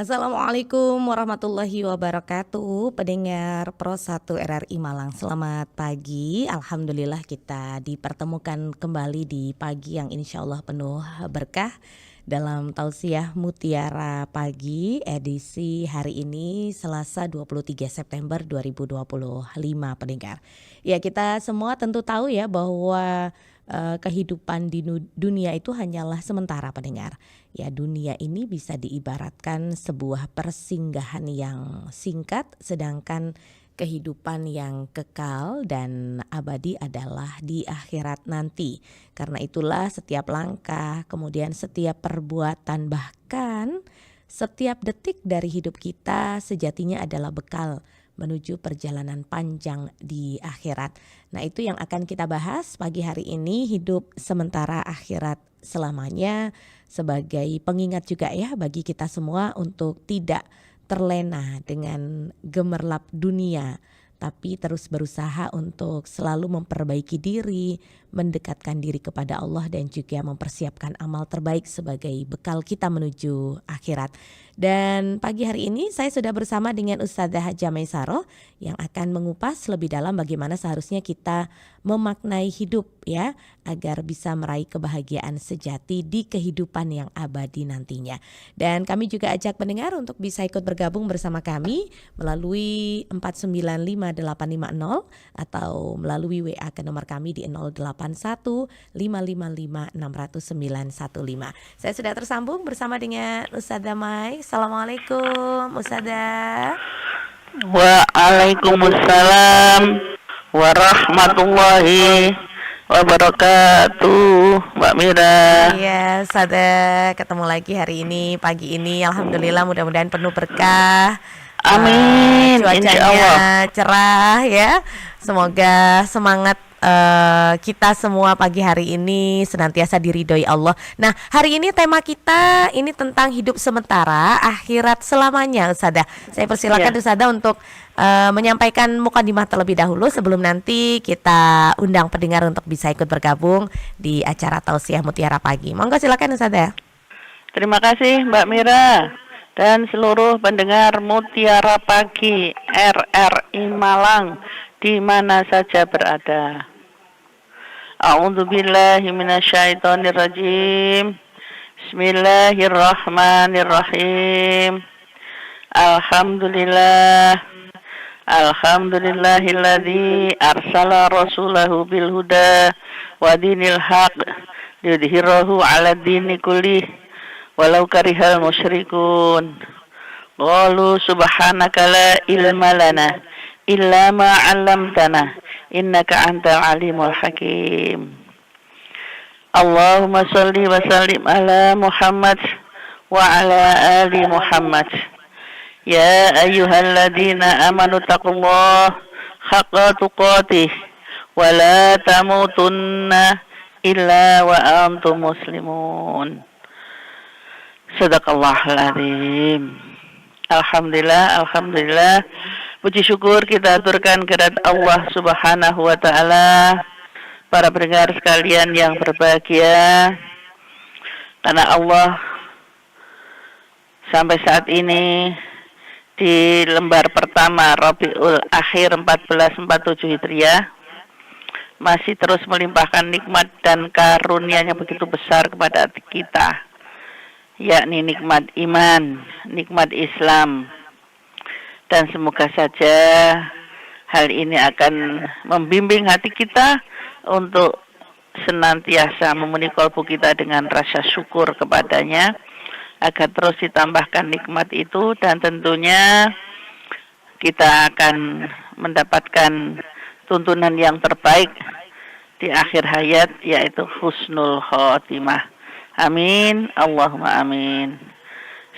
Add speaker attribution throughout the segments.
Speaker 1: Assalamualaikum warahmatullahi wabarakatuh. Pendengar Pro 1 RRI Malang, selamat pagi. Alhamdulillah kita dipertemukan kembali di pagi yang insya Allah penuh berkah dalam Tausiah Mutiara Pagi edisi hari ini Selasa 23 September 2025, pendengar. Ya, kita semua tentu tahu ya bahwa kehidupan di dunia itu hanyalah sementara, pendengar. Ya, dunia ini bisa diibaratkan sebuah persinggahan yang singkat, sedangkan kehidupan yang kekal dan abadi adalah di akhirat nanti. Karena itulah setiap langkah, kemudian setiap perbuatan, bahkan setiap detik dari hidup kita sejatinya adalah bekal menuju perjalanan panjang di akhirat. Nah, itu yang akan kita bahas pagi hari ini, hidup sementara akhirat selamanya, sebagai pengingat juga ya bagi kita semua untuk tidak terlena dengan gemerlap dunia, tapi terus berusaha untuk selalu memperbaiki diri, mendekatkan diri kepada Allah dan juga mempersiapkan amal terbaik sebagai bekal kita menuju akhirat. Dan pagi hari ini saya sudah bersama dengan Ustadzah Hajah Maisaroh yang akan mengupas lebih dalam bagaimana seharusnya kita memaknai hidup ya, agar bisa meraih kebahagiaan sejati di kehidupan yang abadi nantinya. Dan kami juga ajak pendengar untuk bisa ikut bergabung bersama kami melalui 495850 atau melalui WA ke nomor kami di 081555560915. Saya sudah tersambung bersama dengan Ustadzah Mai. Assalamualaikum Ustadzah.
Speaker 2: Waalaikumsalam warahmatullahi wabarakatuh, Mbak Mira.
Speaker 1: Iya, Ustadzah, ketemu lagi hari ini, pagi ini. Alhamdulillah, mudah-mudahan penuh berkah.
Speaker 2: Amin.
Speaker 1: Cuacanya cerah ya. Semoga semangat kita semua pagi hari ini senantiasa diridhoi Allah. Nah, hari ini tema kita ini tentang hidup sementara, akhirat selamanya, Ustadzah. Saya persilakan Ustadzah untuk menyampaikan mukadimah terlebih dahulu sebelum nanti kita undang pendengar untuk bisa ikut bergabung di acara Tausiah Mutiara Pagi. Monggo silakan Ustadzah.
Speaker 2: Terima kasih Mbak Mira dan seluruh pendengar Mutiara Pagi RRI Malang di mana saja berada. A'udzubillahi minasyaitonirrajim. Bismillahirrahmanirrahim. Alhamdulillahilladzi arsala rasulahu bil huda wa dinil haq liyudhhirahu 'ala dini kullih walau karihal musyrikun. Qalu subhanaka la ilma lana illa ma 'allamtana innaka antal alimul hakim. Allahumma salli wa sallim ala Muhammad wa ala ali Muhammad. Ya ayyuhalladzina amanu taqullaha haqqa tuqatih wa la tamutunna illa wa antum muslimun. Sadaqallahul azim. Alhamdulillah. Puji syukur kita aturkan kehadirat Allah Subhanahu wa taala. Para pendengar sekalian yang berbahagia, karena Allah sampai saat ini di lembar pertama Rabiul Akhir 1447 Hijriah masih terus melimpahkan nikmat dan karunia-Nya begitu besar kepada kita, yakni nikmat iman, nikmat Islam. Dan semoga saja hal ini akan membimbing hati kita untuk senantiasa memenuhi kalbu kita dengan rasa syukur kepadanya, agar terus ditambahkan nikmat itu, dan tentunya kita akan mendapatkan tuntunan yang terbaik di akhir hayat, yaitu husnul khotimah. Amin, Allahumma amin.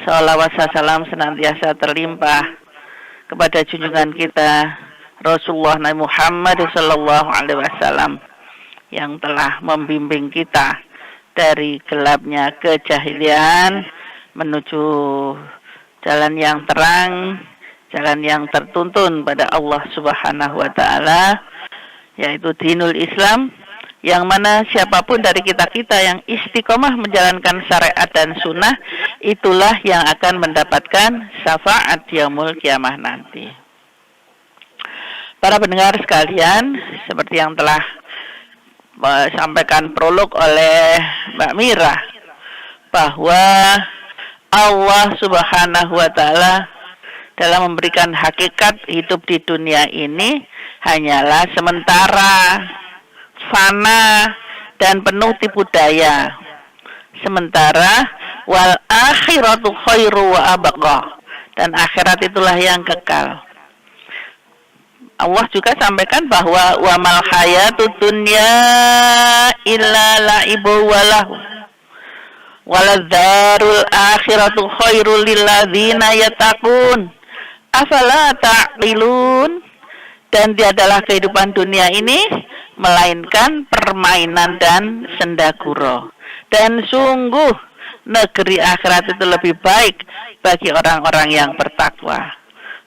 Speaker 2: Shalawat salam senantiasa terlimpah kepada junjungan kita Rasulullah Nabi Muhammad sallallahu alaihi wasallam yang telah membimbing kita dari gelapnya kejahilian menuju jalan yang terang, jalan yang tertuntun pada Allah Subhanahu wa taala, yaitu dinul Islam, yang mana siapapun dari kita yang istiqomah menjalankan syariat dan sunnah, itulah yang akan mendapatkan syafaat yaumul kiamah nanti. Para pendengar sekalian, seperti yang telah disampaikan prolog oleh Mbak Mira, bahwa Allah Subhanahu wa Ta'ala dalam memberikan hakikat hidup di dunia ini hanyalah sementara, fana, dan penuh tipu daya. Sementara wal akhiratu khairu wa abqa, dan akhirat itulah yang kekal. Allah juga sampaikan bahwa wa mal hayatud dunya illa la'ibu walahu waladzarul akhiratu khairul lilladzina yattaqun afala ta'qilun. Dan tiadalah kehidupan dunia ini melainkan permainan dan sendaguro, dan sungguh negeri akhirat itu lebih baik bagi orang-orang yang bertakwa.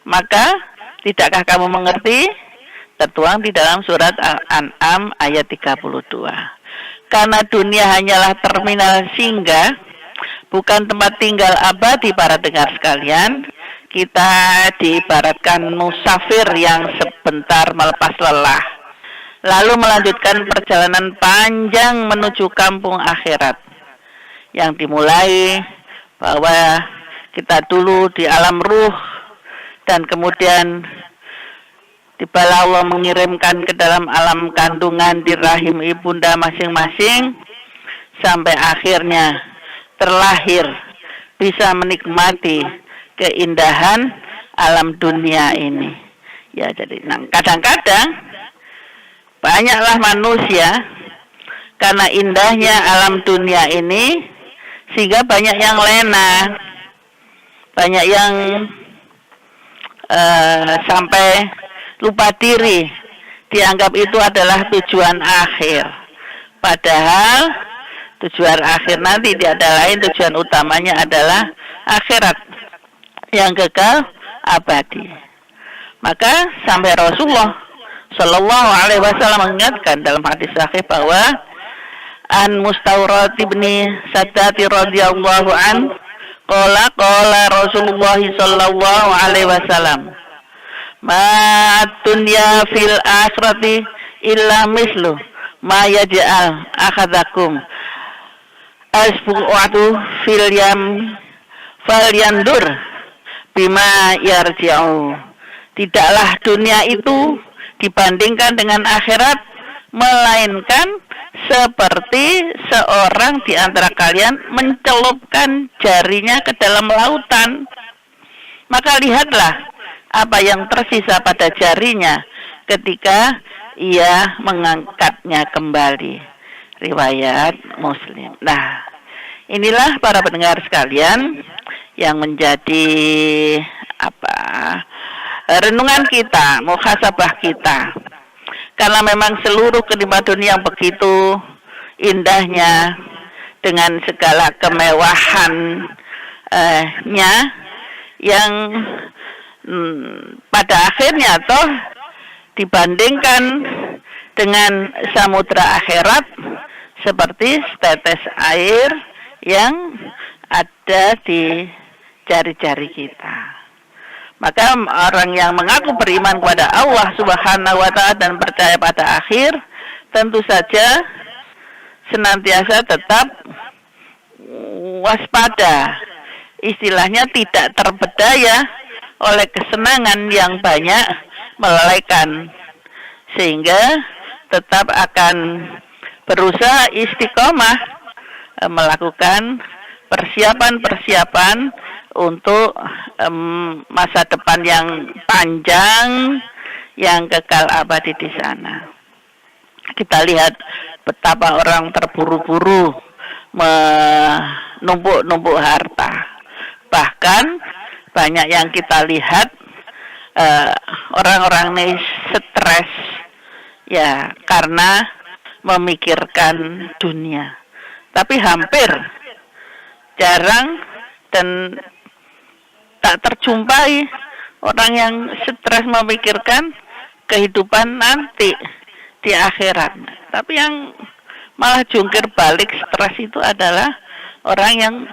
Speaker 2: Maka tidakkah kamu mengerti? Tertuang di dalam surat Al-An'am ayat 32. Karena dunia hanyalah terminal singgah, bukan tempat tinggal abadi. Para dengar sekalian, kita diibaratkan musafir yang sebentar melepas lelah, lalu melanjutkan perjalanan panjang menuju kampung akhirat, yang dimulai bahwa kita dulu di alam ruh, dan kemudian tibalah Allah mengirimkan ke dalam alam kandungan di rahim ibunda masing-masing, sampai akhirnya terlahir bisa menikmati keindahan alam dunia ini. Ya, jadi kadang-kadang banyaklah manusia karena indahnya alam dunia ini sehingga banyak yang lena, banyak yang sampai lupa diri, dianggap itu adalah tujuan akhir. Padahal tujuan akhir nanti tidak ada lain, tujuan utamanya adalah akhirat yang kekal abadi. Maka sampai Rasulullah Shallallahu Alaihi Wasallam mengingatkan dalam hadis sahih bahwa an Mustawrat ibni Saddati radhiyallahu an qala Rasulullah Shallallahu Alaihi Wasallam ma dunya fil akhirati illa mislu ma yaj'al akhadakum asbu'atu fil yam falyandur bima yarji'u. Tidaklah dunia itu dibandingkan dengan akhirat melainkan seperti seorang di antara kalian mencelupkan jarinya ke dalam lautan, maka lihatlah apa yang tersisa pada jarinya ketika ia mengangkatnya kembali. Riwayat Muslim. Nah, inilah para pendengar sekalian yang menjadi renungan kita, muhasabah kita. Karena memang seluruh kenikmatan dunia yang begitu indahnya, dengan segala kemewahannya, yang pada akhirnya toh dibandingkan dengan samudra akhirat seperti setetes air yang ada di jari-jari kita. Maka orang yang mengaku beriman kepada Allah Subhanahu wa Ta'ala dan percaya pada akhir, tentu saja senantiasa tetap waspada, istilahnya tidak terbedaya oleh kesenangan yang banyak melalaikan, sehingga tetap akan berusaha istiqomah melakukan persiapan-persiapan untuk masa depan yang panjang, yang kekal abadi di sana. Kita lihat betapa orang terburu-buru menumpuk-numpuk harta. Bahkan banyak yang kita lihat orang-orang ini stres ya karena memikirkan dunia. Tapi hampir jarang dan tak terjumpai orang yang stres memikirkan kehidupan nanti di akhirat. Tapi yang malah jungkir balik stres itu adalah orang yang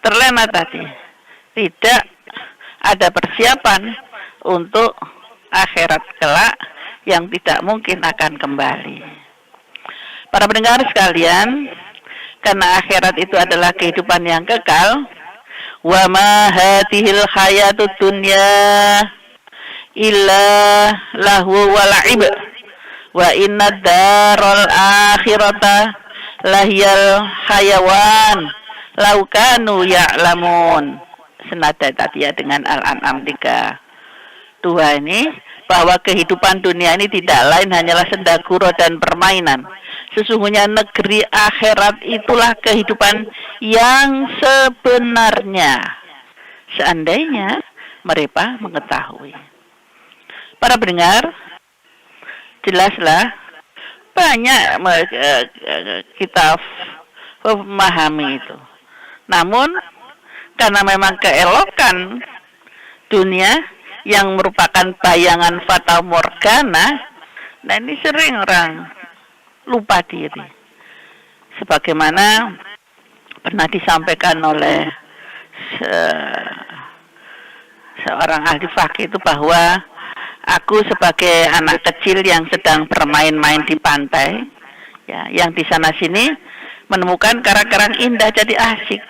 Speaker 2: terlena tadi. Tidak ada persiapan untuk akhirat kelak yang tidak mungkin akan kembali. Para pendengar sekalian, karena akhirat itu adalah kehidupan yang kekal, wa ma hatihil hayatud dunya illa lahu wa la'ib wa inna daral akhirata lahiyal hayawan law kanu ya'lamun. Senada tadi ya dengan Al-An'am 3:2 ini, bahwa kehidupan dunia ini tidak lain hanyalah senda gurau dan permainan. Sesungguhnya negeri akhirat itulah kehidupan yang sebenarnya, seandainya mereka mengetahui. Para pendengar, jelaslah banyak kita memahami itu. Namun karena memang keelokan dunia yang merupakan bayangan fata morgana, nah ini sering orang lupa diri. Sebagaimana pernah disampaikan oleh seorang ahli fakih itu, bahwa aku sebagai anak kecil yang sedang bermain-main di pantai, ya, yang di sana sini menemukan karang-karang indah jadi asyik.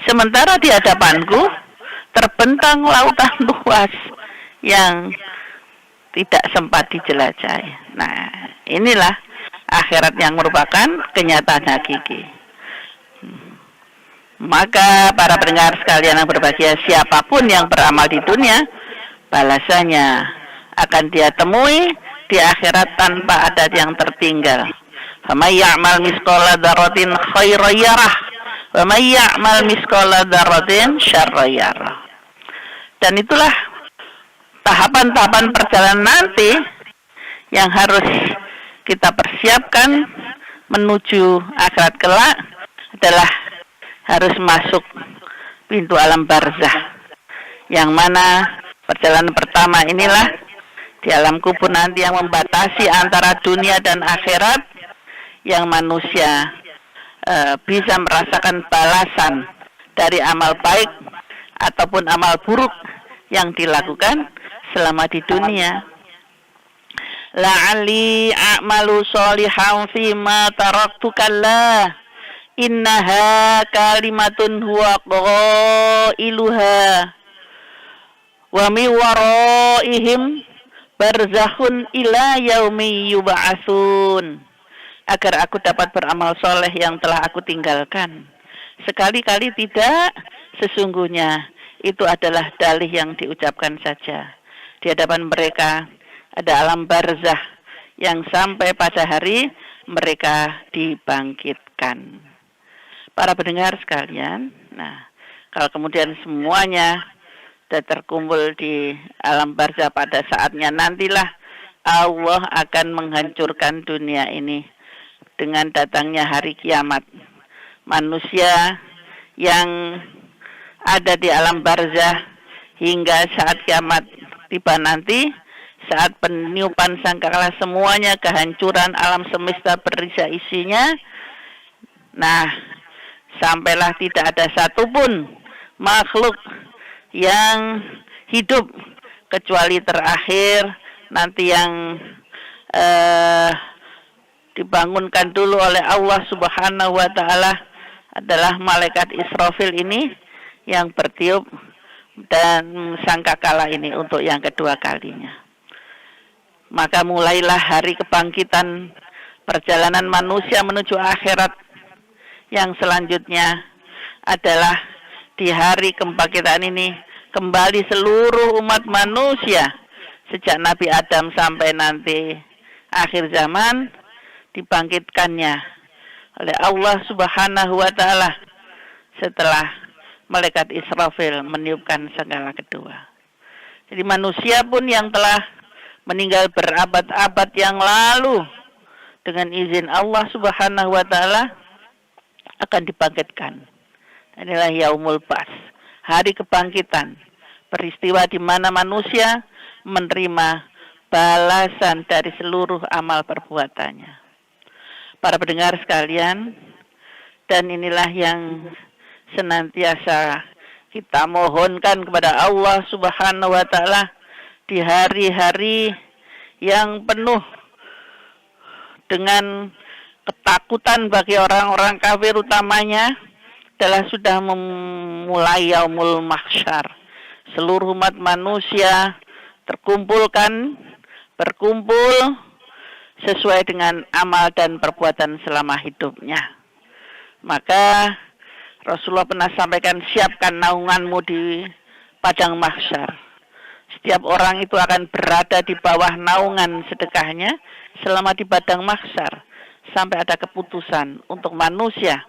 Speaker 2: Sementara di hadapanku terbentang lautan luas yang tidak sempat dijelajahi. Nah, inilah akhirat yang merupakan kenyataan hakiki. Maka para pendengar sekalian yang berbahagia, siapapun yang beramal di dunia, balasannya akan dia temui di akhirat tanpa ada yang tertinggal. Faman ya'mal misqala dzarratin khairan yarah wa man ya'mal misqala dzarratin syarran yarah. Dan itulah tahapan-tahapan perjalanan nanti yang harus kita persiapkan menuju akhirat kelak, adalah harus masuk pintu alam barzah, yang mana perjalanan pertama inilah di alam kubur nanti yang membatasi antara dunia dan akhirat, yang manusia bisa merasakan balasan dari amal baik ataupun amal buruk yang dilakukan selama di dunia. La'ali a'malu sholihan fima taraktu kalla innaha kalimatun huwa qailuha wa mi waraihim barzakhun ila yaumi yub'atsun. Agar aku dapat beramal soleh yang telah aku tinggalkan. Sekali-kali tidak, sesungguhnya itu adalah dalih yang diucapkan saja. Di hadapan mereka ada alam barzah yang sampai pada hari mereka dibangkitkan. Para pendengar sekalian, nah, kalau kemudian semuanya sudah terkumpul di alam barzah, pada saatnya nantilah Allah akan menghancurkan dunia ini dengan datangnya hari kiamat. Manusia yang ada di alam barzah hingga saat kiamat tiba nanti, saat peniupan sangkakala semuanya kehancuran alam semesta berisa isinya. Nah, sampailah tidak ada satupun makhluk yang hidup kecuali terakhir nanti yang dibangunkan dulu oleh Allah Subhanahu wa ta'ala adalah malaikat Israfil ini yang bertiup dan sangkakala ini untuk yang kedua kalinya. Maka mulailah hari kebangkitan perjalanan manusia menuju akhirat, yang selanjutnya adalah di hari kebangkitan ini kembali seluruh umat manusia sejak Nabi Adam sampai nanti akhir zaman dibangkitkannya oleh Allah Subhanahu wa ta'ala setelah malaikat Israfil meniupkan sangkakala kedua. Jadi manusia pun yang telah meninggal berabad-abad yang lalu, dengan izin Allah Subhanahu wa ta'ala akan dibangkitkan. Inilah Yaumul Ba'ts, hari kebangkitan, peristiwa di mana manusia menerima balasan dari seluruh amal perbuatannya. Para pendengar sekalian, dan inilah yang senantiasa kita mohonkan kepada Allah Subhanahu wa taala di hari-hari yang penuh dengan ketakutan bagi orang-orang kafir, utamanya adalah sudah memulai yaumul mahsyar. Seluruh umat manusia berkumpul sesuai dengan amal dan perbuatan selama hidupnya. Maka Rasulullah pernah sampaikan, siapkan naunganmu di padang mahsyar. Setiap orang itu akan berada di bawah naungan sedekahnya selama di padang mahsyar, sampai ada keputusan untuk manusia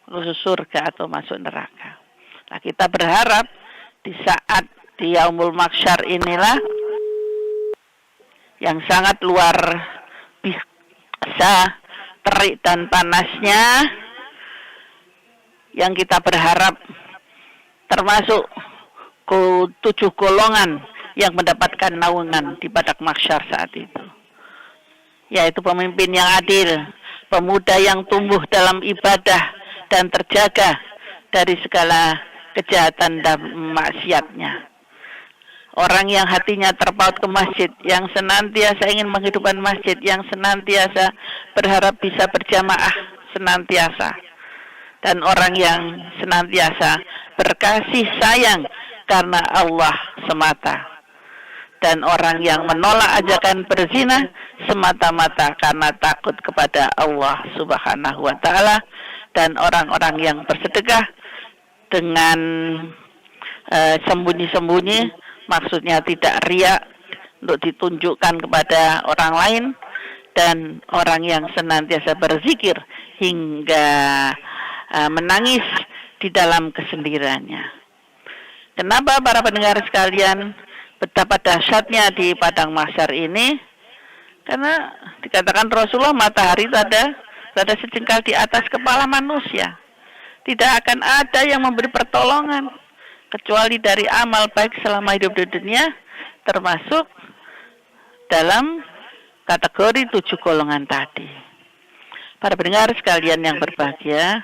Speaker 2: menuju surga atau masuk neraka. Nah, kita berharap di saat di yaumul mahsyar inilah yang sangat luar biasa terik dan panasnya, yang kita berharap termasuk 7 golongan yang mendapatkan naungan di padang mahsyar saat itu, yaitu pemimpin yang adil, pemuda yang tumbuh dalam ibadah dan terjaga dari segala kejahatan dan maksiatnya, orang yang hatinya terpaut ke masjid, yang senantiasa ingin menghidupkan masjid, yang senantiasa berharap bisa berjamaah senantiasa, dan orang yang senantiasa berkasih sayang karena Allah semata, dan orang yang menolak ajakan berzina semata-mata karena takut kepada Allah Subhanahu wa taala, dan orang-orang yang bersedekah dengan sembunyi-sembunyi, maksudnya tidak riya untuk ditunjukkan kepada orang lain, dan orang yang senantiasa berzikir hingga menangis di dalam kesendiriannya. Kenapa para pendengar sekalian betapa dahsyatnya di padang mahsyar ini? Karena dikatakan Rasulullah, matahari itu ada sejengkal di atas kepala manusia. Tidak akan ada yang memberi pertolongan kecuali dari amal baik selama hidup di dunia, termasuk dalam kategori 7 golongan tadi. Para pendengar sekalian yang berbahagia,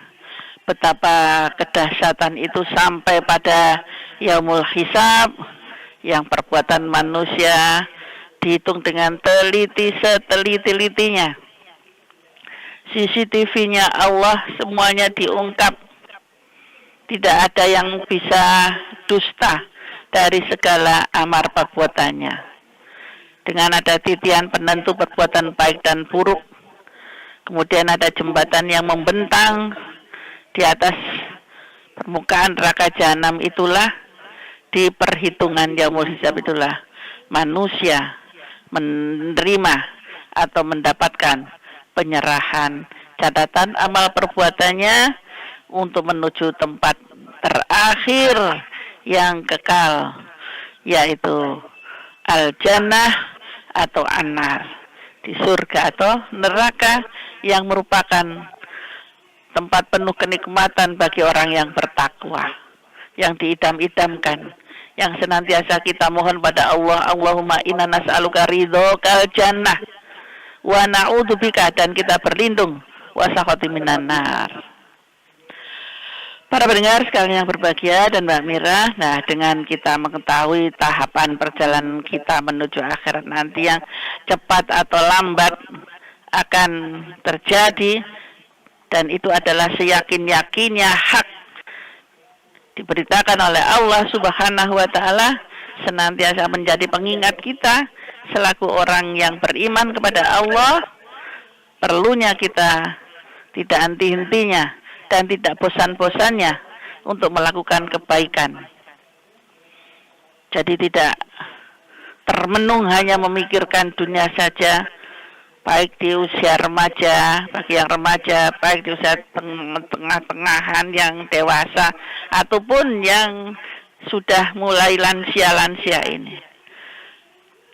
Speaker 2: betapa kedahsyatan itu sampai pada yaumul hisab, yang perbuatan manusia dihitung dengan teliti seteliti-telitinya. CCTV-nya Allah semuanya diungkap. Tidak ada yang bisa dusta dari segala amar perbuatannya. Dengan ada titian penentu perbuatan baik dan buruk. Kemudian ada jembatan yang membentang di atas permukaan neraka jahanam, itulah di perhitungan yaumul hisab, itulah manusia menerima atau mendapatkan penyerahan catatan amal perbuatannya untuk menuju tempat terakhir yang kekal, yaitu al-jannah atau an-nar, di surga atau neraka, yang merupakan tempat penuh kenikmatan bagi orang yang bertakwa, yang diidam-idamkan, yang senantiasa kita mohon pada Allah, Allahumma inna nas'aluka ridhokal jannah wa na'udzubika, dan kita berlindung wasakhati minan nar. Para pendengar sekalian yang berbahagia dan Mbak Mira, nah dengan kita mengetahui tahapan perjalanan kita menuju akhirat nanti yang cepat atau lambat akan terjadi, dan itu adalah seyakin-yakinnya hak diberitakan oleh Allah Subhanahu wa taala, senantiasa menjadi pengingat kita selaku orang yang beriman kepada Allah. Perlunya kita tidak henti-hentinya dan tidak bosan-bosannya untuk melakukan kebaikan. Jadi tidak termenung hanya memikirkan dunia saja, baik di usia remaja, bagi yang remaja, baik di usia tengah-tengahan, yang dewasa, ataupun yang sudah mulai lansia-lansia ini.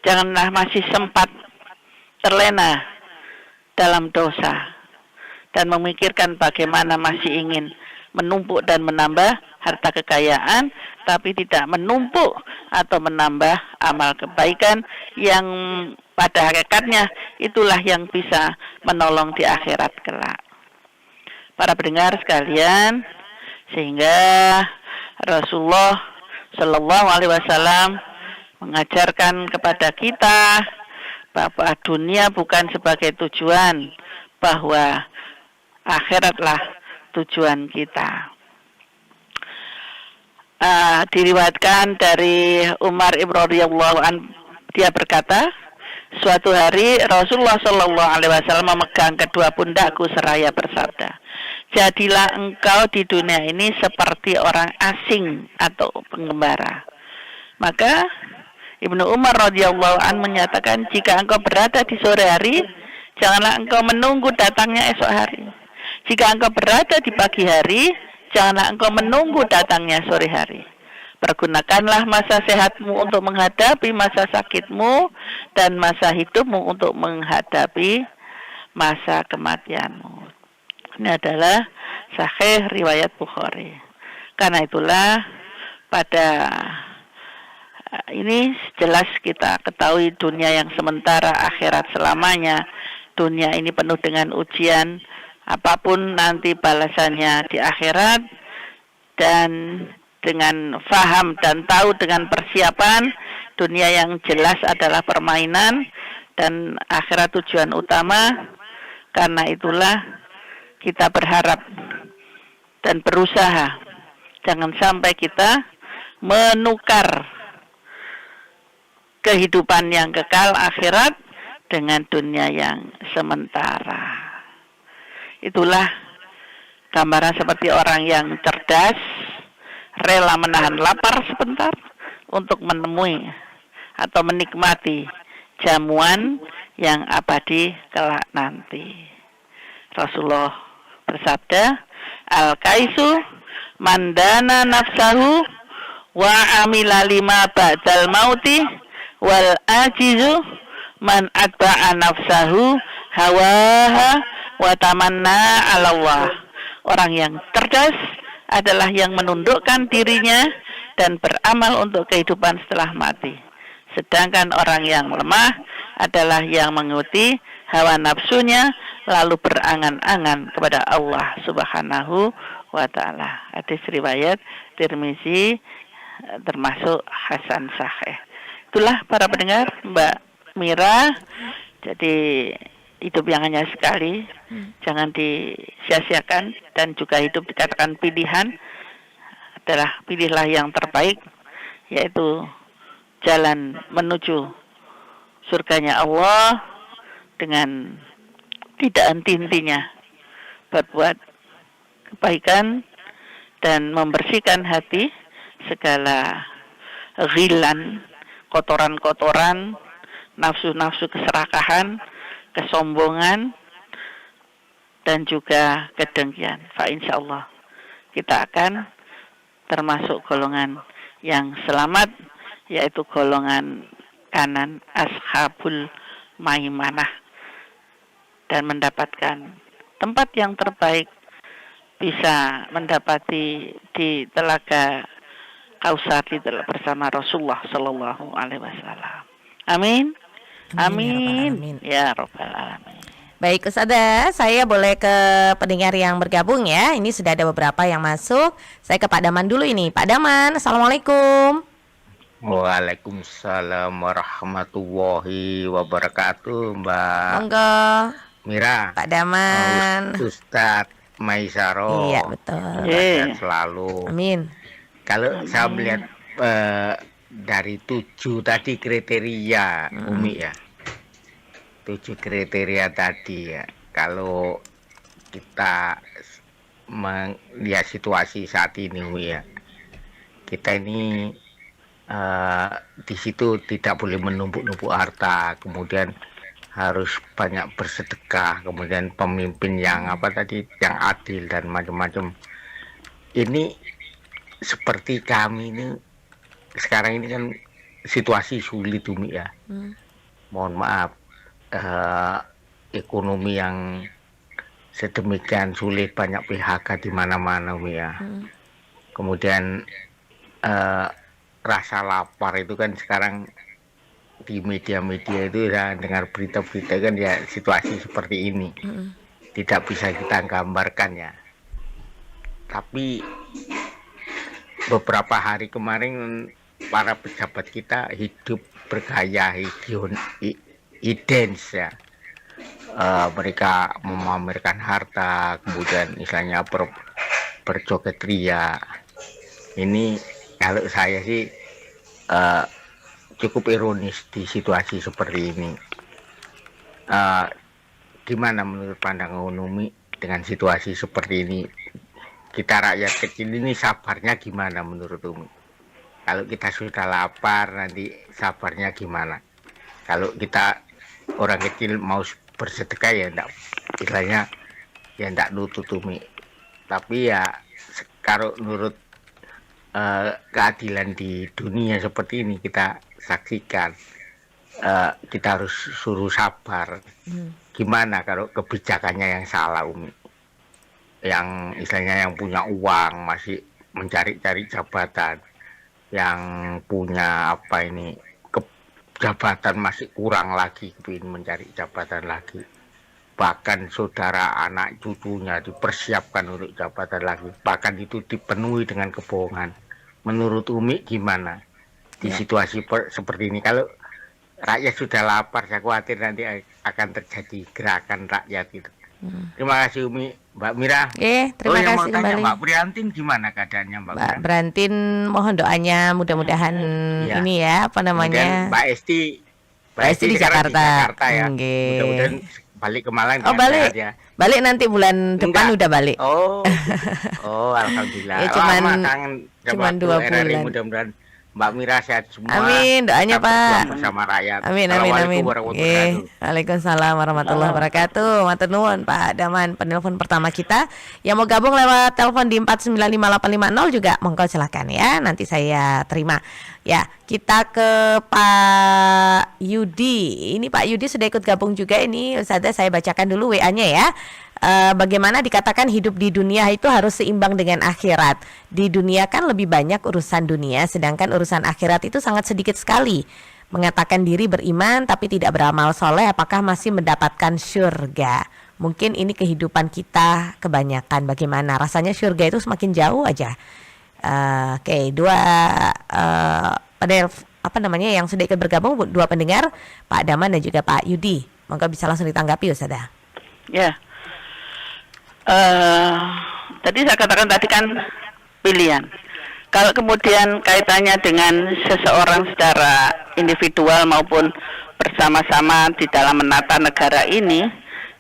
Speaker 2: Janganlah masih sempat terlena dalam dosa dan memikirkan bagaimana masih ingin menumpuk dan menambah harta kekayaan, tapi tidak menumpuk atau menambah amal kebaikan yang pada hakikatnya itulah yang bisa menolong di akhirat kelak. Para pendengar sekalian, Sehingga Rasulullah Shallallahu Alaihi Wasallam mengajarkan kepada kita bahwa dunia bukan sebagai tujuan, bahwa akhiratlah tujuan kita. Diriwayatkan dari Umar ibn radhiyallahu an, dia berkata, suatu hari Rasulullah Shallallahu Alaihi Wasallam memegang kedua pundakku seraya bersabda, jadilah engkau di dunia ini seperti orang asing atau pengembara. Maka Ibnu Umar radhiyallahu an menyatakan, jika engkau berada di sore hari, janganlah engkau menunggu datangnya esok hari. Jika engkau berada di pagi hari, janganlah engkau menunggu datangnya sore hari. Pergunakanlah masa sehatmu untuk menghadapi masa sakitmu, dan masa hidupmu untuk menghadapi masa kematianmu. Ini adalah sahih riwayat Bukhari. Karena itulah pada ini jelas kita ketahui dunia yang sementara, akhirat selamanya. Dunia ini penuh dengan ujian, apapun nanti balasannya di akhirat, dan dengan faham dan tahu dengan persiapan, dunia yang jelas adalah permainan dan akhirat tujuan utama. Karena itulah kita berharap dan berusaha jangan sampai kita menukar kehidupan yang kekal akhirat dengan dunia yang sementara. Itulah gambaran seperti orang yang cerdas, rela menahan lapar sebentar untuk menemui atau menikmati jamuan yang abadi kelak nanti. Rasulullah bersabda, al-kaisu mandana nafsahu wa amila lima ba'dal mauti, wal ajizu man atba'a nafsahu hawaha wa tamanna 'ala Allah. Orang yang cerdas adalah yang menundukkan dirinya dan beramal untuk kehidupan setelah mati. Sedangkan orang yang lemah adalah yang mengikuti hawa nafsunya lalu berangan-angan kepada Allah Subhanahu wa taala. Hadis riwayat Tirmizi termasuk hasan sahih. Itulah para pendengar, Mbak Mira. Jadi hidup yang hanya sekali, jangan disia-siakan, dan juga hidup dikatakan pilihan adalah pilihlah yang terbaik, yaitu jalan menuju surganya Allah dengan tidak henti-hentinya berbuat kebaikan dan membersihkan hati segala ghilan, kotoran-kotoran, nafsu-nafsu keserakahan, kesombongan, dan juga kedengkian. Fa insyaallah kita akan termasuk golongan yang selamat, yaitu golongan kanan ashabul maimanah, dan mendapatkan tempat yang terbaik, bisa mendapati di telaga Kausar bersama Rasulullah Sallallahu Alaihi Wasallam. Amin. Amin. Ya Rabbal Alamin.
Speaker 1: Baik Ustazah, saya boleh ke pendengar yang bergabung ya. Ini sudah ada beberapa yang masuk. Saya ke Pak Daman dulu ini. Pak Daman, Assalamualaikum.
Speaker 3: Waalaikumsalam warahmatullahi wabarakatuh, Mbak
Speaker 1: Monggo
Speaker 3: Mira.
Speaker 1: Pak Daman.
Speaker 3: Ustadz Maisaro.
Speaker 1: Iya betul.
Speaker 3: Sehat selalu.
Speaker 1: Amin.
Speaker 3: Kalau saya melihat dari 7 tadi kriteria Umi ya, 7 kriteria tadi ya, kalau kita melihat situasi saat ini Umi ya, kita ini di situ tidak boleh menumpuk-numpuk harta, kemudian harus banyak bersedekah, kemudian pemimpin yang yang adil dan macam-macam. Ini seperti kami ini sekarang ini kan situasi sulit Umi ya. Mohon maaf, ekonomi yang sedemikian sulit, banyak PHK di mana-mana Umi ya. Kemudian rasa lapar itu kan sekarang di media-media itu ya, dengar berita-berita kan ya situasi seperti ini. Tidak bisa kita gambarkan ya. Tapi beberapa hari kemarin para pejabat kita hidup bergaya idens ya. Mereka memamerkan harta, kemudian istilahnya berjoget ria. Ini kalau saya sih cukup ironis di situasi seperti ini. Gimana menurut pandangan Umi dengan situasi seperti ini? Kita rakyat kecil ini sabarnya gimana menurut Umi? Kalau kita sudah lapar nanti sabarnya gimana? Kalau kita orang kecil mau bersedekah ya enggak, istilahnya ya enggak nutut Umi. Tapi ya kalau menurut keadilan di dunia seperti ini kita saksikan, kita harus suruh sabar. Gimana kalau kebijakannya yang salah Umi? Yang istilahnya yang punya uang masih mencari-cari jabatan, yang punya apa ini jabatan masih kurang lagi, ingin mencari jabatan lagi, bahkan saudara anak cucunya dipersiapkan untuk jabatan lagi, bahkan itu dipenuhi dengan kebohongan. Menurut Umi gimana di situasi seperti ini? Kalau rakyat sudah lapar, saya khawatir nanti akan terjadi gerakan rakyat itu. Terima kasih Umi. Mbak Mira.
Speaker 1: Terima kasih
Speaker 3: mau tanya,
Speaker 1: kembali.
Speaker 3: Mbak Priantin gimana keadaannya Mbak Mira?
Speaker 1: Mbak Brantin, mohon doanya mudah-mudahan ini ya apa namanya.
Speaker 3: Kemudian Mbak Esti
Speaker 1: di Jakarta.
Speaker 3: Ya.
Speaker 1: Okay.
Speaker 3: Mudah-mudahan balik ke Malang.
Speaker 1: Balik.
Speaker 3: Ya.
Speaker 1: Balik nanti bulan depan udah balik.
Speaker 3: Oh, alhamdulillah.
Speaker 1: Ya, cuman 2 bulan.
Speaker 3: Mudah-mudahan Mbak Mira sehat semua.
Speaker 1: Amin, doanya Pak.
Speaker 3: Bersama rakyat.
Speaker 1: Amin. Waalaikumsalam warahmatullahi wabarakatuh. Matur nuwun Pak Daman, penelpon pertama kita. Yang mau gabung lewat telepon di 4958850 juga monggo silakan ya. Nanti saya terima. Ya, kita ke Pak Yudi. Ini Pak Yudi sudah ikut gabung juga ini. Ustazah saya bacakan dulu WA-nya ya. Bagaimana dikatakan hidup di dunia itu harus seimbang dengan akhirat. Di dunia kan lebih banyak urusan dunia, sedangkan urusan akhirat itu sangat sedikit sekali. Mengatakan diri beriman tapi tidak beramal soleh, apakah masih mendapatkan surga? Mungkin ini kehidupan kita kebanyakan. Bagaimana rasanya surga itu semakin jauh aja. Yang sudah ikut bergabung 2 pendengar, Pak Daman dan juga Pak Yudi. Monggo bisa langsung ditanggapi Ustazah.
Speaker 2: Ya. Tadi saya katakan tadi kan pilihan. Kalau kemudian kaitannya dengan seseorang secara individual maupun bersama-sama di dalam menata negara ini,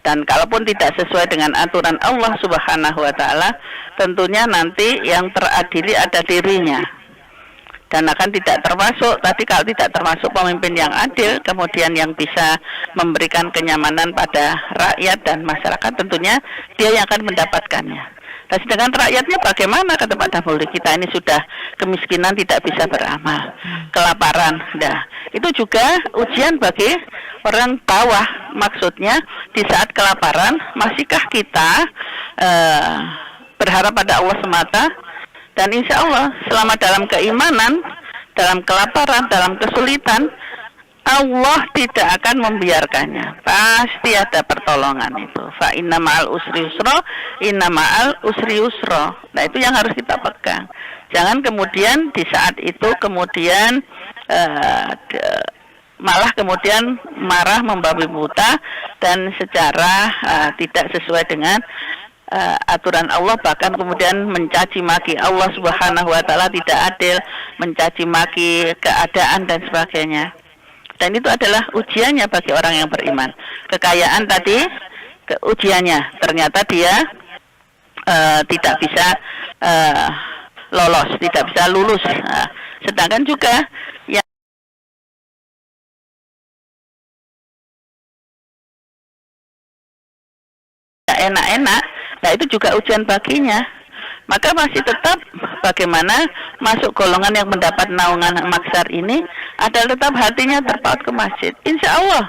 Speaker 2: dan kalaupun tidak sesuai dengan aturan Allah Subhanahu wa taala, tentunya nanti yang teradili ada dirinya. Dan akan tidak termasuk, tadi kalau tidak termasuk pemimpin yang adil, kemudian yang bisa memberikan kenyamanan pada rakyat dan masyarakat, tentunya dia yang akan mendapatkannya. Dan sedangkan rakyatnya bagaimana, kata Pak Damuli, kita ini sudah kemiskinan, tidak bisa beramal, kelaparan. Nah, itu juga ujian bagi orang bawah. Maksudnya di saat kelaparan, masihkah kita berharap pada Allah semata? Dan insya Allah selama dalam keimanan, dalam kelaparan, dalam kesulitan, Allah tidak akan membiarkannya. Pasti ada pertolongan itu. Fa inna ma'al usri yusra, inna ma'al usri yusra. Nah itu yang harus kita pegang. Jangan kemudian di saat itu kemudian malah kemudian marah membabi buta dan secara tidak sesuai dengan aturan Allah, bahkan kemudian mencaci maki Allah Subhanahu wa taala tidak adil, mencaci maki keadaan dan sebagainya. Dan itu adalah ujiannya bagi orang yang beriman. Kekayaan tadi ujiannya, ternyata dia tidak bisa lolos, tidak bisa lulus. Sedangkan juga yang enak-enak, nah itu juga ujian baginya. Maka masih tetap bagaimana masuk golongan yang mendapat naungan maksar ini adalah tetap hatinya terpaut ke masjid. Insya Allah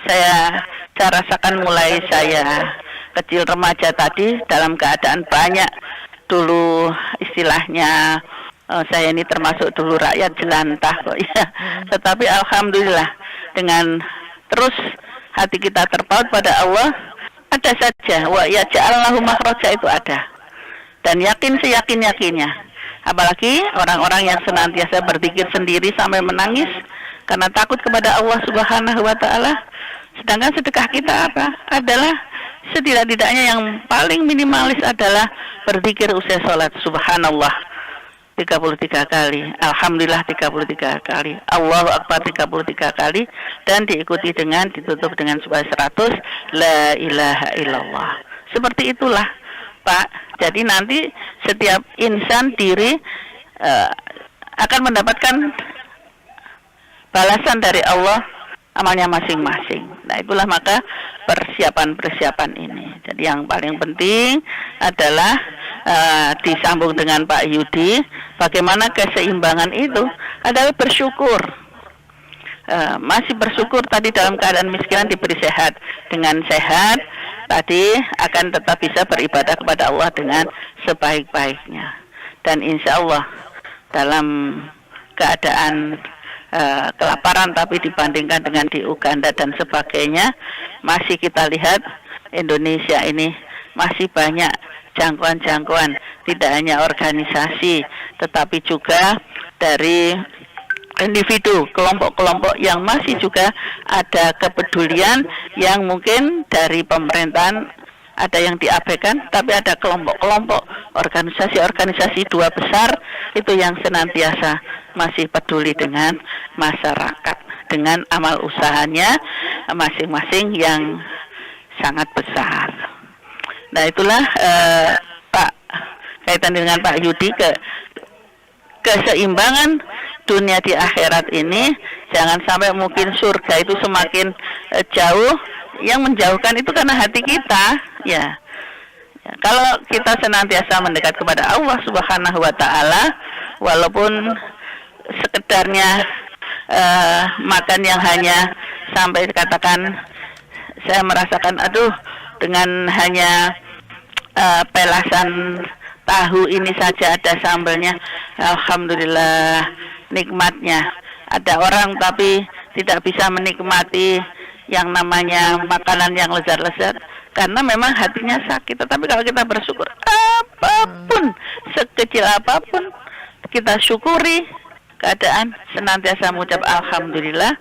Speaker 2: saya rasakan mulai saya kecil remaja tadi dalam keadaan banyak dulu istilahnya saya ini termasuk dulu rakyat jelantah kok ya. Tetapi alhamdulillah dengan terus hati kita terpaut pada Allah, ada saja wa yaj'allahu makhraja itu ada. dan yakin seyakin-yakinnya. Apalagi orang-orang yang senantiasa berzikir sendiri sampai menangis karena takut kepada Allah Subhanahu wa taala. Sedangkan sedekah kita apa? Adalah setidak-tidaknya yang paling minimalis adalah berzikir usai sholat. Subhanallah 33 kali, Alhamdulillah 33 kali, Allahu Akbar 33 kali, dan diikuti dengan ditutup dengan subhan 100, La ilaha illallah. Seperti itulah Pak. Jadi nanti setiap insan diri akan mendapatkan balasan dari Allah amalnya masing-masing. Nah itulah maka persiapan-persiapan ini. Jadi yang paling penting adalah disambung dengan Pak Yudi, bagaimana keseimbangan itu adalah bersyukur. Masih bersyukur tadi dalam keadaan miskinan diberi sehat. Dengan sehat tadi akan tetap bisa beribadah kepada Allah dengan sebaik-baiknya. Dan insya Allah dalam keadaan kelaparan tapi dibandingkan dengan di Uganda dan sebagainya, masih kita lihat Indonesia ini masih banyak jangkauan-jangkauan, tidak hanya organisasi tetapi juga dari individu, kelompok-kelompok yang masih juga ada kepedulian yang mungkin dari pemerintahan ada yang diabaikan, tapi ada kelompok-kelompok organisasi-organisasi dua besar itu yang senantiasa masih peduli dengan masyarakat, dengan amal usahanya masing-masing yang sangat besar. Nah itulah Pak, kaitan dengan Pak Yudi, keseimbangan dunia di akhirat ini, jangan sampai mungkin surga itu semakin jauh, yang menjauhkan itu karena hati kita, ya. Kalau kita senantiasa mendekat kepada Allah Subhanahu wa taala, walaupun sekedarnya makan yang hanya sampai katakan saya merasakan aduh dengan hanya pelasan tahu ini saja ada sambelnya, alhamdulillah nikmatnya. Ada orang tapi tidak bisa menikmati yang namanya makanan yang lezat-lezat karena memang hatinya sakit. Tetapi kalau kita bersyukur apapun, sekecil apapun, kita syukuri keadaan, senantiasa mengucap alhamdulillah,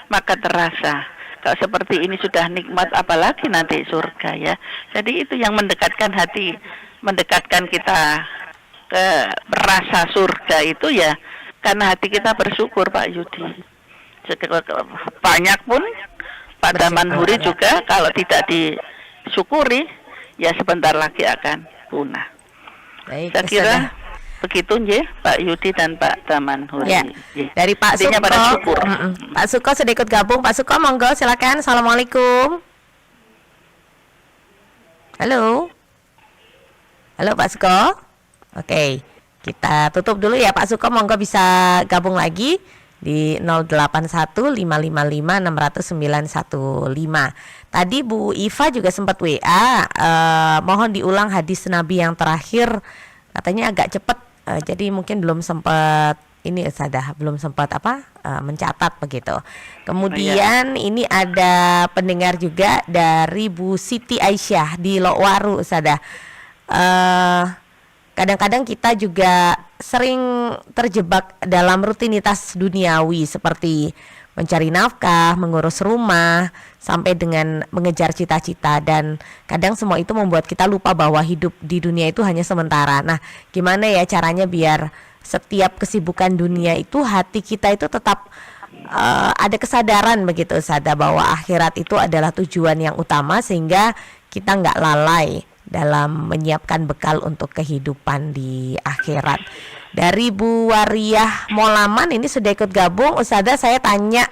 Speaker 2: maka terasa kalau seperti ini sudah nikmat, apalagi nanti surga, ya. Jadi itu yang mendekatkan hati, mendekatkan kita ke rasa surga itu ya karena hati kita bersyukur, Pak Yudi. Banyak pun Pak Daman Huri juga kalau tidak disyukuri ya sebentar lagi akan punah.
Speaker 1: Baik,
Speaker 2: saya kira begitu ya Pak Yudi dan Pak Daman Huri.
Speaker 1: Ya. Dari Pak Suko, Pak Suko sudah ikut gabung. Pak Suko monggo silakan. Assalamualaikum. Halo. Halo Pak Suko. Oke, kita tutup dulu ya Pak Suko, monggo bisa gabung lagi di 081555600915. Tadi Bu Iva juga sempat WA, mohon diulang hadis Nabi yang terakhir, katanya agak cepat, jadi mungkin belum sempat ini Ustazah, belum sempat mencatat begitu. Kemudian ini ada pendengar juga dari Bu Siti Aisyah di Lokwaru Ustazah. Kadang-kadang kita juga sering terjebak dalam rutinitas duniawi seperti mencari nafkah, mengurus rumah, sampai dengan mengejar cita-cita, dan kadang semua itu membuat kita lupa bahwa hidup di dunia itu hanya sementara. Nah, gimana ya caranya biar setiap kesibukan dunia itu hati kita itu tetap ada kesadaran begitu Ustazah bahwa akhirat itu adalah tujuan yang utama sehingga kita nggak lalai dalam menyiapkan bekal untuk kehidupan di akhirat. Dari Bu Wariyah Molaman ini sudah ikut gabung. Ustazah, saya tanya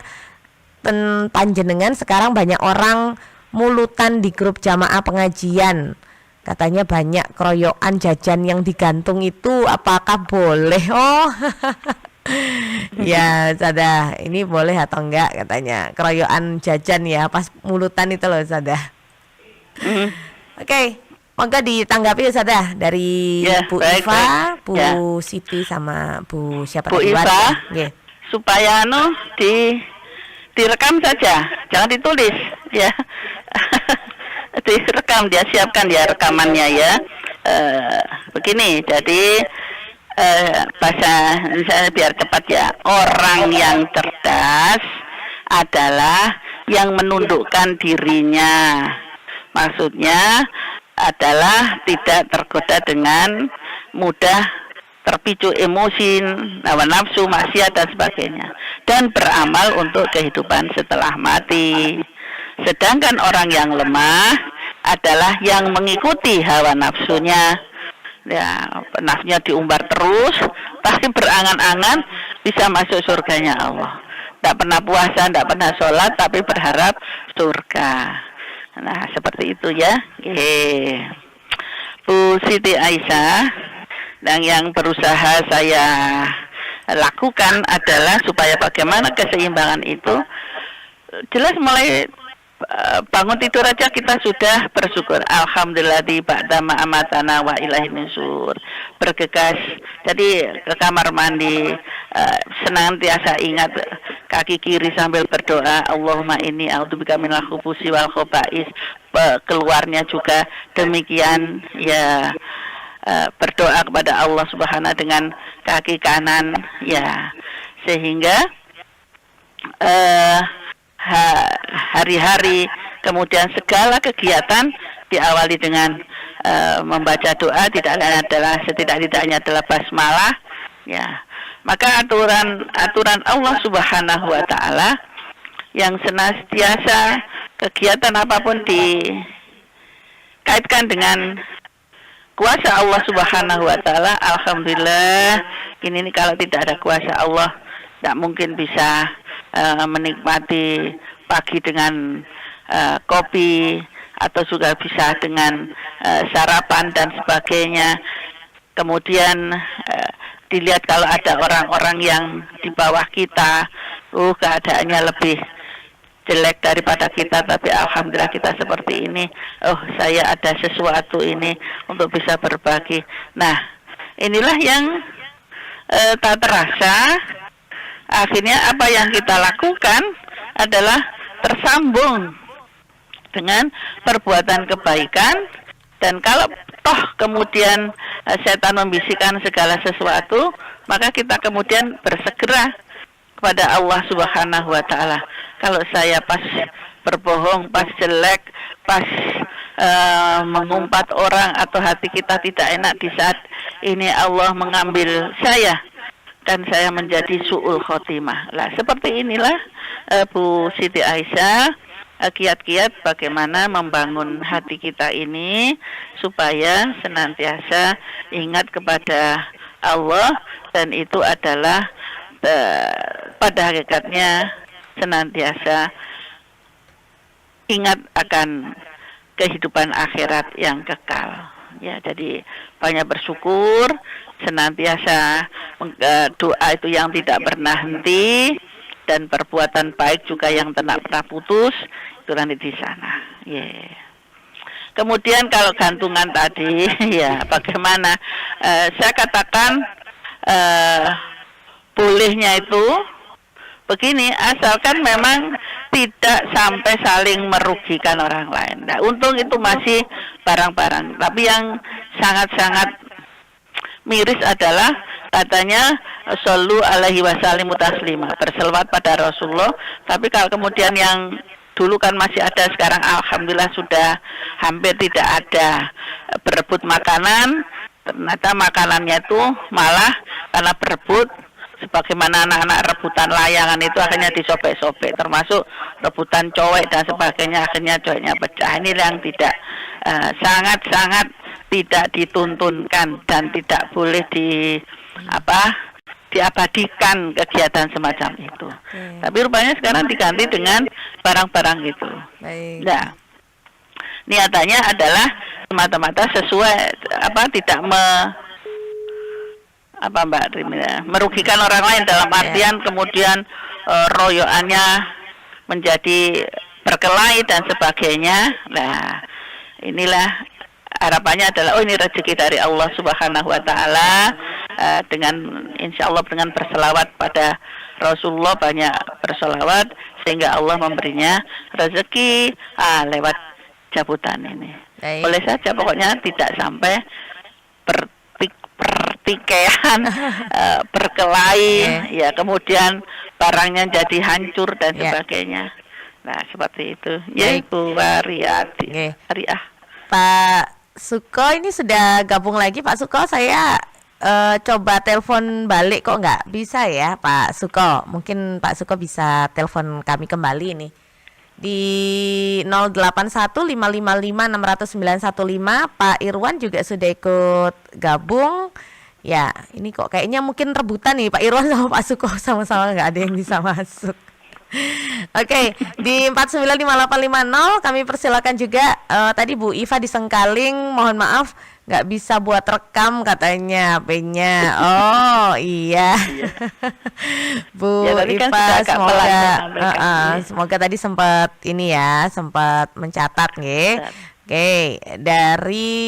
Speaker 1: tentang jenengan, sekarang banyak orang mulutan di grup jamaah pengajian, katanya banyak keroyokan jajan yang digantung itu, apakah boleh? Oh ya Ustazah, ini boleh atau enggak katanya keroyokan jajan ya pas mulutan itu loh Ustazah. Oke. Monggo ditanggapi Ustazah dari Bu
Speaker 2: baik,
Speaker 1: Iva,
Speaker 2: baik.
Speaker 1: Bu Siti sama Bu siapa
Speaker 2: Bu
Speaker 1: tadi?
Speaker 2: Iva, supaya direkam saja, jangan ditulis ya. Direkam, dia siapkan ya rekamannya ya. begini, jadi bahasa misalnya biar cepat ya, orang yang cerdas adalah yang menundukkan dirinya. Maksudnya adalah tidak tergoda dengan mudah terpicu emosi, hawa nafsu, maksiat dan sebagainya, dan beramal untuk kehidupan setelah mati. Sedangkan orang yang lemah adalah yang mengikuti hawa nafsunya, ya nafsunya diumbar terus, tapi berangan-angan bisa masuk surganya Allah. Tidak pernah puasa, tidak pernah sholat, tapi berharap surga. Nah seperti itu ya. Bu Siti Aisyah, dan yang berusaha saya lakukan adalah supaya bagaimana keseimbangan itu jelas mulai bangun tidur aja kita sudah bersyukur. Alhamdulillah di ba'da ma'amatana wa ilaihin nusyur. Bergegas, jadi ke kamar mandi, senantiasa ingat kaki kiri sambil berdoa, Allahumma inni a'udzubika minal khubusi wal khaba'is. Keluarnya juga demikian ya, berdoa kepada Allah Subhanahu dengan kaki kanan ya, sehingga hari-hari kemudian segala kegiatan diawali dengan membaca doa, tidak lain adalah setidak-tidaknya adalah basmalah ya. Maka aturan Allah Subhanahu wa taala yang senantiasa kegiatan apapun dikaitkan dengan kuasa Allah Subhanahu wa taala, alhamdulillah ini kalau tidak ada kuasa Allah tidak mungkin bisa menikmati pagi dengan kopi atau juga bisa dengan sarapan dan sebagainya. Kemudian dilihat kalau ada orang-orang yang di bawah kita, keadaannya lebih jelek daripada kita, tapi alhamdulillah kita seperti ini. Oh, saya ada sesuatu ini untuk bisa berbagi. Nah, inilah yang tak terasa. Akhirnya apa yang kita lakukan adalah tersambung dengan perbuatan kebaikan, dan kalau toh kemudian setan membisikkan segala sesuatu, maka kita kemudian bersegera kepada Allah Subhanahu wa taala. Kalau saya pas berbohong, pas jelek, pas mengumpat orang atau hati kita tidak enak di saat ini Allah mengambil saya dan saya menjadi su'ul khotimah. Lah seperti inilah Bu Siti Aisyah, kiat-kiat bagaimana membangun hati kita ini supaya senantiasa ingat kepada Allah, dan itu adalah pada hakikatnya senantiasa ingat akan kehidupan akhirat yang kekal. Ya, jadi banyak bersyukur, senantiasa doa itu yang tidak pernah henti, dan perbuatan baik juga yang tidak pernah putus, itu nanti di sana. Yeah. Kemudian kalau gantungan tadi, ya bagaimana? Saya katakan bolehnya itu begini, asalkan memang tidak sampai saling merugikan orang lain. Nah, untung itu masih barang-barang. Tapi yang sangat-sangat miris adalah katanya shollu alaihi wasallimu taslima, berselawat pada Rasulullah. Tapi kalau kemudian yang dulu kan masih ada, sekarang alhamdulillah sudah hampir tidak ada, berebut makanan. Ternyata makanannya itu malah karena berebut, sebagaimana anak-anak rebutan layangan itu akhirnya disobek-sobek, termasuk rebutan cowek dan sebagainya, akhirnya coweknya pecah. Ini yang tidak sangat-sangat tidak dituntunkan dan tidak boleh diabadikan kegiatan semacam itu. Tapi rupanya sekarang diganti dengan barang-barang itu. Nah, niatannya adalah semata-mata sesuai tidak merugikan orang lain, dalam artian kemudian royoannya menjadi berkelahi dan sebagainya. Nah, inilah harapannya adalah ini rezeki dari Allah Subhanahu wa taala, dengan insya Allah dengan berselawat pada Rasulullah, banyak berselawat sehingga Allah memberinya rezeki lewat jabutan ini. Boleh saja, pokoknya tidak sampai pertikaian, berkelahi, ya kemudian barangnya jadi hancur dan sebagainya. Nah seperti itu. Ya Ibu Wariati. Wariah.
Speaker 1: Pak Suko ini sudah gabung lagi. Pak Suko, saya coba telepon balik kok nggak bisa ya Pak Suko. Mungkin Pak Suko bisa telepon kami kembali nih di 0815556915. Pak Irwan juga sudah ikut gabung. Ya, ini kok kayaknya mungkin rebutan nih Pak Irwan sama Pak Suko, sama-sama nggak ada yang bisa masuk. Oke, di 495850 kami persilakan juga. Tadi Bu Iva di Sengkaling, mohon maaf nggak bisa buat rekam katanya HP-nya. Oh iya. Bu Iva kan semoga tadi sempat ini ya, sempat mencatat nggih. Oke, dari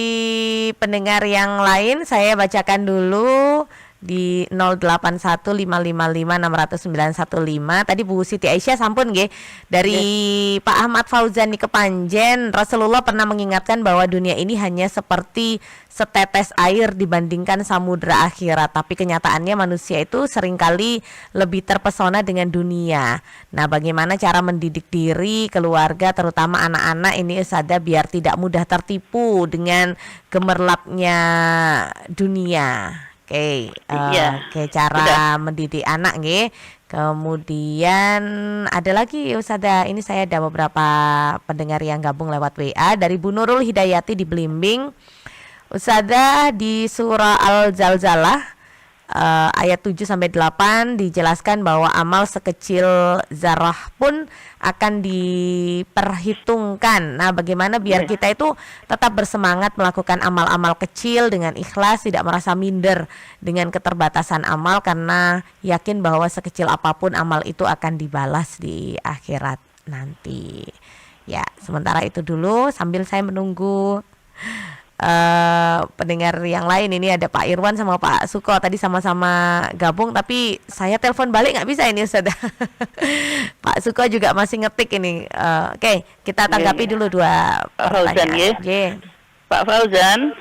Speaker 1: pendengar yang lain saya bacakan dulu di 0815556915. Tadi Bu Siti Aisyah sampun nggih dari Pak Ahmad Fauzan di Kepanjen. Rasulullah pernah mengingatkan bahwa dunia ini hanya seperti setetes air dibandingkan samudra akhirat, tapi kenyataannya manusia itu seringkali lebih terpesona dengan dunia. Nah, bagaimana cara mendidik diri, keluarga, terutama anak-anak ini Ustazah biar tidak mudah tertipu dengan gemerlapnya dunia. Oke, cara mendidik anak nggih. Kemudian ada lagi Ustazah, ini saya ada beberapa pendengar yang gabung lewat WA dari Bu Nurul Hidayati di Blimbing. Ustazah, di surah Al-Zalzalah ayat 7-8 dijelaskan bahwa amal sekecil zarah pun akan diperhitungkan. Nah, bagaimana biar kita itu tetap bersemangat melakukan amal-amal kecil dengan ikhlas, tidak merasa minder dengan keterbatasan amal, karena yakin bahwa sekecil apapun amal itu akan dibalas di akhirat nanti. Ya, sementara itu dulu sambil saya menunggu pendengar yang lain. Ini ada Pak Irwan sama Pak Suko tadi sama-sama gabung, tapi saya telepon balik nggak bisa ini Ustazah. Pak Suko juga masih ngetik ini. Oke, kita tanggapi dulu dua pertanyaan.
Speaker 2: Pak Fauzan,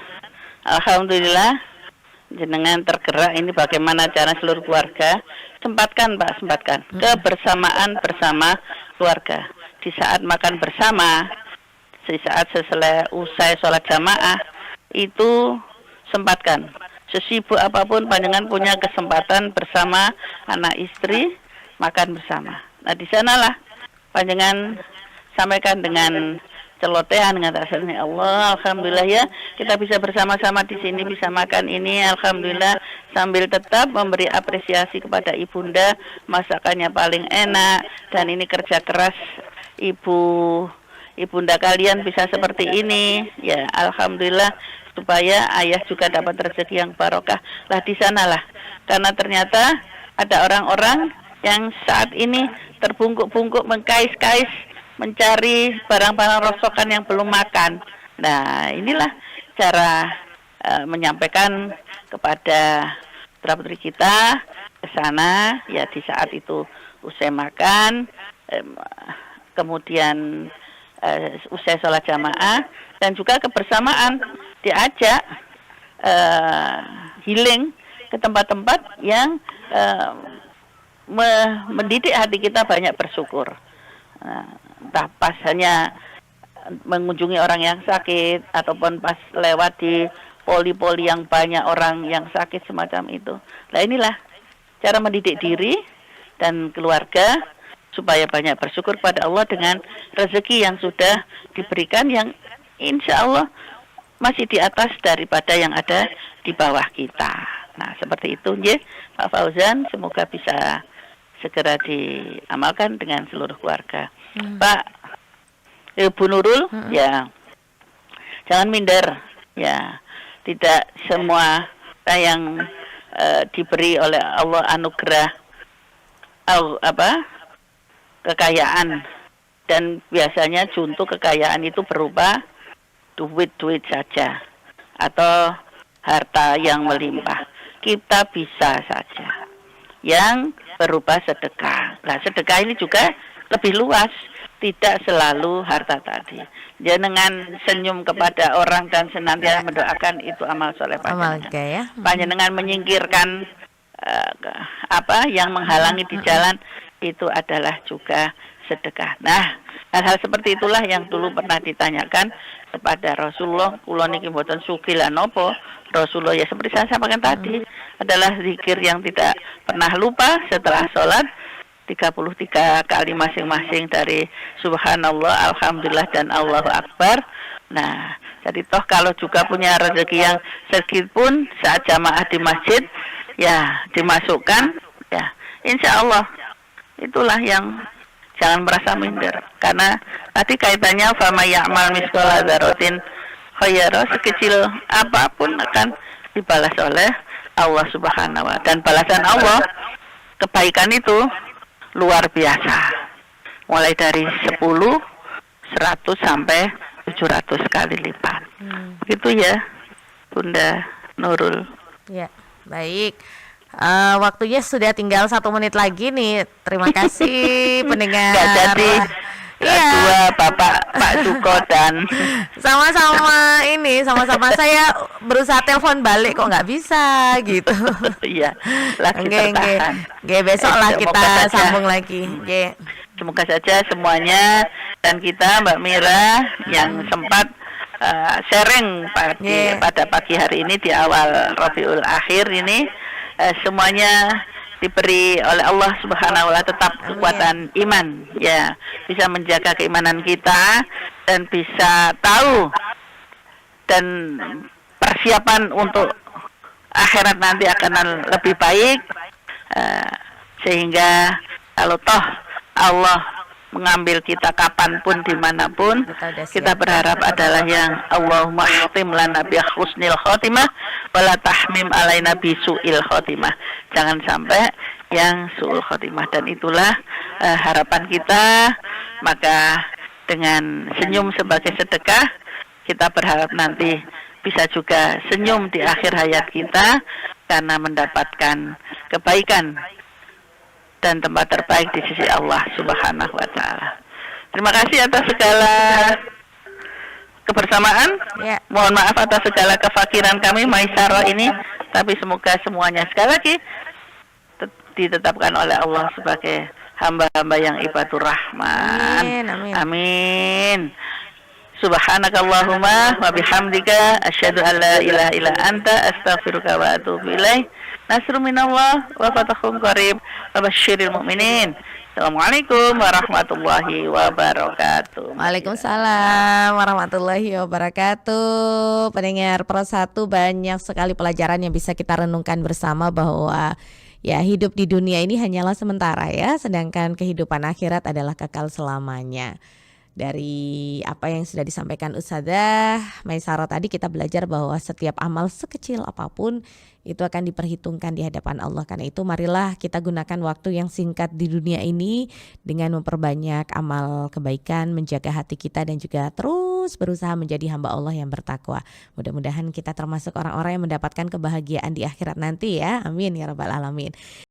Speaker 2: alhamdulillah jenengan tergerak. Ini bagaimana cara seluruh keluarga sempatkan kebersamaan bersama keluarga di saat makan bersama, di saat usai sholat jamaah itu sempatkan. Sesibuk apapun panjenengan punya kesempatan bersama anak istri makan bersama. Nah di sanalah panjenengan sampaikan dengan celotehan, dengan rasanya Allah, alhamdulillah ya kita bisa bersama-sama di sini, bisa makan ini, alhamdulillah, sambil tetap memberi apresiasi kepada ibunda, masakannya paling enak dan ini kerja keras ibunda kalian bisa seperti ini, ya alhamdulillah, supaya ayah juga dapat rezeki yang barokah. Lah di sanalah, karena ternyata ada orang-orang yang saat ini terbungkuk-bungkuk, mengkais-kais, mencari barang-barang rosokan yang belum makan. Nah inilah cara menyampaikan kepada putra-putri kita ke sana, ya di saat itu usai makan, kemudian usai sholat jamaah, dan juga kebersamaan diajak healing ke tempat-tempat yang mendidik hati kita banyak bersyukur. Entah pas hanya mengunjungi orang yang sakit ataupun pas lewat di poli-poli yang banyak orang yang sakit semacam itu. Nah inilah cara mendidik diri dan keluarga supaya banyak bersyukur pada Allah dengan rezeki yang sudah diberikan, yang insya Allah masih di atas daripada yang ada di bawah kita. Nah seperti itu ya Pak Fauzan, semoga bisa segera diamalkan dengan seluruh keluarga. Pak Bu Nurul, ya jangan minder, ya tidak semua yang diberi oleh Allah anugerah kekayaan, dan biasanya junto kekayaan itu berupa duit saja atau harta yang melimpah. Kita bisa saja yang berupa sedekah. Nah sedekah ini juga lebih luas, tidak selalu harta tadi. Jenengan senyum kepada orang dan senantiasa mendoakan, itu amal soleh
Speaker 1: Amal
Speaker 2: panjenengan.
Speaker 1: ya.
Speaker 2: Panjenengan menyingkirkan apa yang menghalangi di jalan, itu adalah juga sedekah. Nah, hal-hal seperti itulah yang dulu pernah ditanyakan kepada Rasulullah. Kula niki mboten sugih lan napa. Rasulullah ya seperti saya sampaikan tadi, adalah zikir yang tidak pernah lupa setelah sholat, 33 kali masing-masing dari subhanallah, alhamdulillah, dan Allahu Akbar. Nah, jadi toh kalau juga punya rezeki yang sedikit pun saat jamaah di masjid, ya dimasukkan, ya insya Allah itulah yang jangan merasa minder. Karena tadi kaitannya fama ya'mal misqala dzarratin khayra, sekecil apapun akan dibalas oleh Allah Subhanahu wa ta'ala. Dan balasan Allah, kebaikan itu luar biasa. Mulai dari 10, 100 sampai 700 kali lipat. Begitu ya, Bunda Nurul.
Speaker 1: Ya, baik. Waktunya sudah tinggal 1 menit lagi nih. Terima kasih pendengar.
Speaker 2: Nggak jadi dua Bapak Pak Suko dan
Speaker 1: sama-sama saya berusaha telepon balik kok nggak bisa gitu.
Speaker 2: iya, lagi tertahan.
Speaker 1: Besok lah
Speaker 2: Semoga
Speaker 1: kita
Speaker 2: saja.
Speaker 1: sambung lagi.
Speaker 2: Semoga saja semuanya dan kita Mbak Mira yang sempat sharing pada pagi hari ini di awal Rabiul Akhir ini, semuanya diberi oleh Allah Subhanahu wa ta'ala tetap kekuatan iman, ya, bisa menjaga keimanan kita dan bisa tahu dan persiapan untuk akhirat nanti akan lebih baik, sehingga kalau toh Allah mengambil kita kapanpun dimanapun, kita berharap adalah yang Allahumma khatim lana bi husnil khotimah wala tahmim alaina bi su'il khotimah. Jangan sampai yang su'ul khotimah, dan itulah harapan kita. Maka dengan senyum sebagai sedekah, kita berharap nanti bisa juga senyum di akhir hayat kita karena mendapatkan kebaikan dan tempat terbaik di sisi Allah Subhanahu wa ta'ala. Terima kasih atas segala kebersamaan. Mohon maaf atas segala kefakiran kami Maisarah ini, tapi semoga semuanya sekali lagi ditetapkan oleh Allah sebagai hamba-hamba yang ibadur rahman. Amin. Subhanakallahumma wa bihamdika asyhadu an la ilaha illa anta astaghfiruka wa atubu ilaik. Nasrun minallah wa fathun qarib wa basyiril mu'minin. Assalamualaikum warahmatullahi wabarakatuh.
Speaker 1: Waalaikumsalam warahmatullahi wabarakatuh. Pendengar Pro 1, banyak sekali pelajaran yang bisa kita renungkan bersama, bahwa ya hidup di dunia ini hanyalah sementara ya, sedangkan kehidupan akhirat adalah kekal selamanya. Dari apa yang sudah disampaikan Ustadzah Maisarah tadi, kita belajar bahwa setiap amal sekecil apapun itu akan diperhitungkan di hadapan Allah. Karena itu marilah kita gunakan waktu yang singkat di dunia ini dengan memperbanyak amal kebaikan, menjaga hati kita, dan juga terus berusaha menjadi hamba Allah yang bertakwa. Mudah-mudahan kita termasuk orang-orang yang mendapatkan kebahagiaan di akhirat nanti ya. Amin ya rabbal alamin.